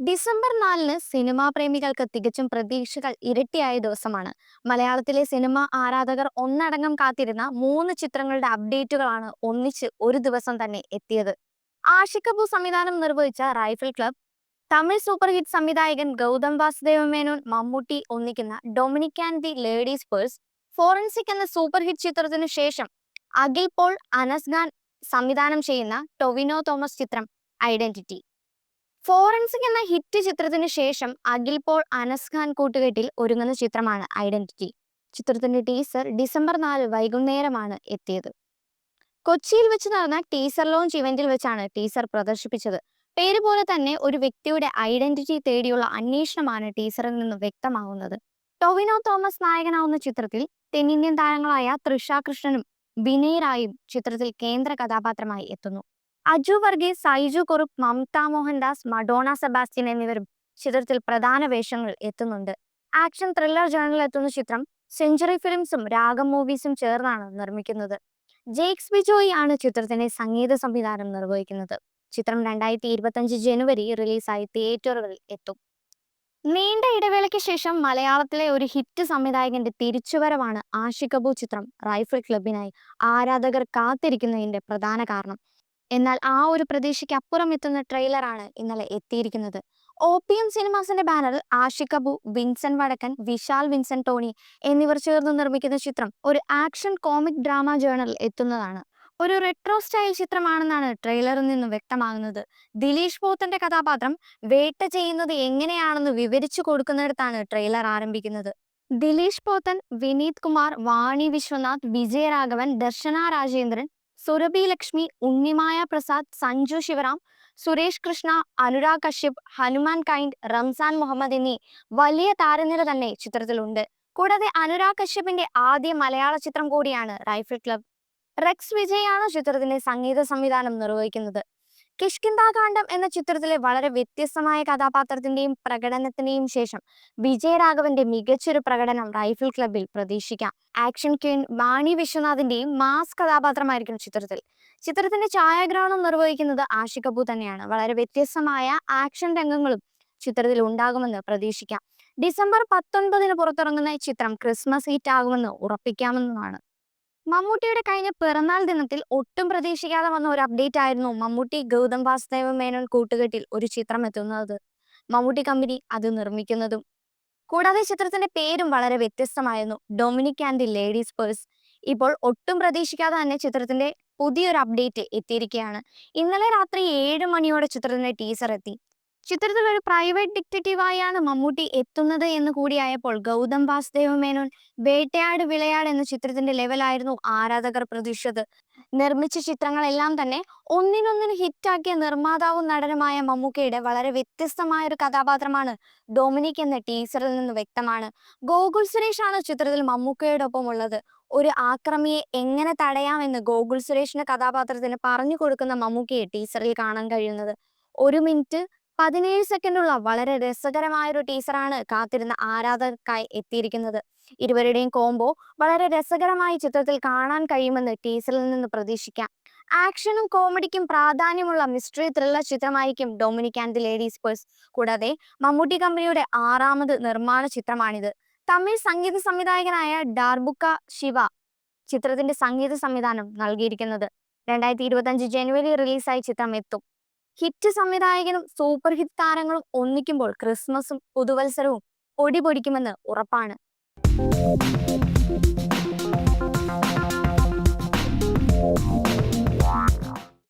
December 4-ന് cinema പ്രേമികൾക്ക് തികച്ചും പ്രതീക്ഷകൾ ഇരട്ടിയായ ദിവസമാണ്. മലയാളത്തിലെ സിനിമാ ആരാധകർ ഒന്നടങ്കം കാത്തിരുന്ന 3 ചിത്രങ്ങളുടെ അപ്ഡേറ്റുകളാണ് ഒന്നിച്ച് ഒരു ദിവസം തന്നെ എത്തിയത്. ആഷിഖ് കപൂർ സംവിധാനം നിർവഹിച്ച rifle club, Tamil super hit സംവിധായകൻ ഗൗതം വാസുദേവ മേനോൻ, മമ്മൂട്ടി ഒന്നിക്കുന്ന Dominic and the ladies purse, forensic എന്ന സൂപ്പർ ഹിറ്റ് ചിത്രത്തിനു ശേഷം അഖിൽ പോൾ അനസ് ഖാൻ സംവിധാനം ചെയ്യുന്ന ടൊവിനോ തോമസ് ചിത്രം ഐഡന്റിറ്റി. ഫോറൻസിക് എന്ന ഹിറ്റ് ചിത്രത്തിന് ശേഷം അഖിൽ പോൾ അനസ് ഖാൻ കൂട്ടുകെട്ടിൽ ഒരുങ്ങുന്ന ചിത്രമാണ് ഐഡന്റിറ്റി. ചിത്രത്തിന്റെ ടീസർ ഡിസംബർ 4 വൈകുന്നേരമാണ് എത്തിയത്. കൊച്ചിയിൽ വെച്ച് നടന്ന ടീസർ ലോഞ്ച് ഇവന്റിൽ വെച്ചാണ് ടീസർ പ്രദർശിപ്പിച്ചത്. പേര് പോലെ തന്നെ ഒരു വ്യക്തിയുടെ ഐഡന്റിറ്റി തേടിയുള്ള അന്വേഷണമാണ് ടീസറിൽ നിന്ന് വ്യക്തമാവുന്നത്. ടൊവിനോ തോമസ് നായകനാവുന്ന ചിത്രത്തിൽ തെന്നിന്ത്യൻ താരങ്ങളായ തൃഷ കൃഷ്ണനും ബിനയ് റായും ചിത്രത്തിൽ കേന്ദ്ര കഥാപാത്രമായി എത്തുന്നു. അജു വർഗീസ്, സൈജു കുറുപ്പ്, മമത മോഹൻദാസ്, മഡോണ സെബാസ്റ്റ്യൻ എന്നിവരും ചിത്രത്തിൽ പ്രധാന വേഷങ്ങൾ എത്തുന്നുണ്ട്. ആക്ഷൻ ത്രില്ലർ ജേണലിൽ എത്തുന്ന ചിത്രം സെഞ്ചുറി ഫിലിംസും രാഗം മൂവീസും ചേർന്നാണ് നിർമ്മിക്കുന്നത്. ജെയ്ക്സ് ബിജോയി ആണ് ചിത്രത്തിന്റെ സംഗീത സംവിധാനം നിർവഹിക്കുന്നത്. ചിത്രം 2025 ജനുവരി റിലീസായി തിയേറ്ററുകളിൽ എത്തും. നീണ്ട ഇടവേളയ്ക്ക് ശേഷം മലയാളത്തിലെ ഒരു ഹിറ്റ് സംവിധായകന്റെ തിരിച്ചുവരവാണ് ആഷിഖ് കപൂർ ചിത്രം റൈഫിൾ ക്ലബിനായി ആരാധകർ കാത്തിരിക്കുന്നതിന്റെ പ്രധാന കാരണം. എന്നാൽ ആ ഒരു പ്രതീക്ഷയ്ക്ക് അപ്പുറം എത്തുന്ന ട്രെയിലറാണ് ഇന്നലെ എത്തിയിരിക്കുന്നത്. OPM സിനിമാസിന്റെ ബാനറിൽ ആഷിഖ് കപൂർ, വിൻസെന്റ് വടക്കൻ, വിശാൽ വിൻസെന്റ് ടോണി എന്നിവർ ചേർന്ന് നിർമ്മിക്കുന്ന ചിത്രം ഒരു ആക്ഷൻ കോമിക് ഡ്രാമ ജേണറിൽ എത്തുന്നതാണ്. ഒരു റെട്രോ സ്റ്റൈൽ ചിത്രമാണെന്നാണ് ട്രെയിലറിൽ നിന്നും വ്യക്തമാകുന്നത്. ദിലീഷ് പോത്തന്റെ കഥാപാത്രം വേട്ട ചെയ്യുന്നത് എങ്ങനെയാണെന്ന് വിവരിച്ചു കൊടുക്കുന്നിടത്താണ് ട്രെയിലർ ആരംഭിക്കുന്നത്. ദിലീഷ് പോത്തൻ, വിനീത് കുമാർ, വാണി വിശ്വനാഥ്, വിജയരാഘവൻ, ദർശന രാജേന്ദ്രൻ, സുരഭി ലക്ഷ്മി, ഉണ്ണിമായ പ്രസാദ്, സഞ്ജു ശിവറാം, സുരേഷ് കൃഷ്ണ, അനുരാഗ് കശ്യപ്, ഹനുമാൻ കൈൻഡ്, റംസാൻ മുഹമ്മദ് എന്നീ വലിയ താരനിര തന്നെ ചിത്രത്തിലുണ്ട്. കൂടാതെ അനുരാഗ് കശ്യപിന്റെ ആദ്യ മലയാള ചിത്രം കൂടിയാണ് റൈഫിൾ ക്ലബ്. റെക്സ് വിജയാണ് ചിത്രത്തിന്റെ സംഗീത സംവിധാനം നിർവഹിക്കുന്നത്. കിഷ്കിന്ധാകാന്ഡം എന്ന ചിത്രത്തിലെ വളരെ വ്യത്യസ്തമായ കഥാപാത്രത്തിന്റെയും പ്രകടനത്തിന്റെയും ശേഷം വിജയരാഘവന്റെ മികച്ചൊരു പ്രകടനം റൈഫിൾ ക്ലബിൽ പ്രതീക്ഷിക്കാം. ആക്ഷൻ ക്വീൻ വാണി വിശ്വനാഥിന്റെയും മാസ് കഥാപാത്രമായിരിക്കും ചിത്രത്തിൽ. ചിത്രത്തിന്റെ ഛായാഗ്രഹണം നിർവഹിക്കുന്നത് ആഷിഖ് കപൂർ തന്നെയാണ്. വളരെ വ്യത്യസ്തമായ ആക്ഷൻ രംഗങ്ങളും ചിത്രത്തിൽ ഉണ്ടാകുമെന്ന് പ്രതീക്ഷിക്കാം. ഡിസംബർ 19-ന് പുറത്തിറങ്ങുന്ന ചിത്രം ക്രിസ്മസ് ഹിറ്റ് ആകുമെന്ന് ഉറപ്പിക്കാമെന്നതാണ്. മമ്മൂട്ടിയുടെ കഴിഞ്ഞ പിറന്നാൾ ദിനത്തിൽ ഒട്ടും പ്രതീക്ഷിക്കാതെ വന്ന ഒരു അപ്ഡേറ്റ് ആയിരുന്നു മമ്മൂട്ടി ഗൗതം വാസുദേവ മേനോൻ കൂട്ടുകെട്ടിൽ ഒരു ചിത്രം എത്തുന്നത്. മമ്മൂട്ടി കമ്പനി അത് നിർമ്മിക്കുന്നതും. കൂടാതെ ചിത്രത്തിന്റെ പേരും വളരെ വ്യത്യസ്തമായിരുന്നു, Dominic and the ladies purse. ഇപ്പോൾ ഒട്ടും പ്രതീക്ഷിക്കാതെ തന്നെ ചിത്രത്തിന്റെ പുതിയൊരു അപ്ഡേറ്റ് എത്തിയിരിക്കുകയാണ്. ഇന്നലെ രാത്രി 7 മണിയോടെ ചിത്രത്തിന്റെ ടീസർ എത്തി. ചിത്രത്തിൽ ഒരു പ്രൈവറ്റ് ഡിറ്റക്റ്റീവായാണ് മമ്മൂട്ടി എത്തുന്നത് എന്ന് കൂടിയായപ്പോൾ ഗൗതം വാസുദേവ മേനോൻ വേട്ടയാട് വിളയാട് എന്ന ചിത്രത്തിന്റെ ലെവലായിരുന്നു ആരാധകർ പ്രതീക്ഷിച്ചത്. നിർമ്മിച്ച ചിത്രങ്ങളെല്ലാം തന്നെ ഒന്നിനൊന്നിന് ഹിറ്റാക്കിയ നിർമ്മാതാവും നടനുമായ മമ്മൂക്കയുടെ വളരെ വ്യത്യസ്തമായ ഒരു കഥാപാത്രമാണ് ഡൊമിനിക് എന്ന ടീസറിൽ നിന്ന് വ്യക്തമാണ്. ഗോകുൽ സുരേഷ് ആണ് ചിത്രത്തിൽ മമ്മൂക്കയോടൊപ്പം ഉള്ളത്. ഒരു ആക്രമിയെ എങ്ങനെ തടയാമെന്ന് ഗോകുൽ സുരേഷിന്റെ കഥാപാത്രത്തിന് പറഞ്ഞു കൊടുക്കുന്ന മമ്മൂക്കയെ ടീസറിൽ കാണാൻ കഴിയുന്നത്. 1 മിനിറ്റ് 17 സെക്കൻഡുള്ള വളരെ രസകരമായൊരു ടീസറാണ് കാത്തിരുന്ന ആരാധകർക്കായി എത്തിയിരിക്കുന്നത്. ഇരുവരുടെയും കോംബോ വളരെ രസകരമായി ചിത്രത്തിൽ കാണാൻ കഴിയുമെന്ന് ടീസറിൽ നിന്ന് പ്രതീക്ഷിക്കാം. ആക്ഷനും കോമഡിക്കും പ്രാധാന്യമുള്ള മിസ്റ്ററി ത്രില്ലർ ചിത്രമായിരിക്കും Dominic and the ladies purse. കൂടാതെ മമ്മൂട്ടി കമ്പനിയുടെ 6ാമത് നിർമ്മാണ ചിത്രമാണിത്. തമിഴ് സംഗീത സംവിധായകനായ ഡാർബുക്ക ശിവ ചിത്രത്തിന്റെ സംഗീത സംവിധാനം നൽകിയിരിക്കുന്നത്. 2025 ജനുവരി റിലീസായി ചിത്രം എത്തും. ഹിറ്റ് സംവിധായകനും സൂപ്പർ ഹിറ്റ് താരങ്ങളും ഒന്നിക്കുമ്പോൾ ക്രിസ്മസും പുതുവത്സരവും പൊടിപൊടിക്കുമെന്ന് ഉറപ്പാണ്.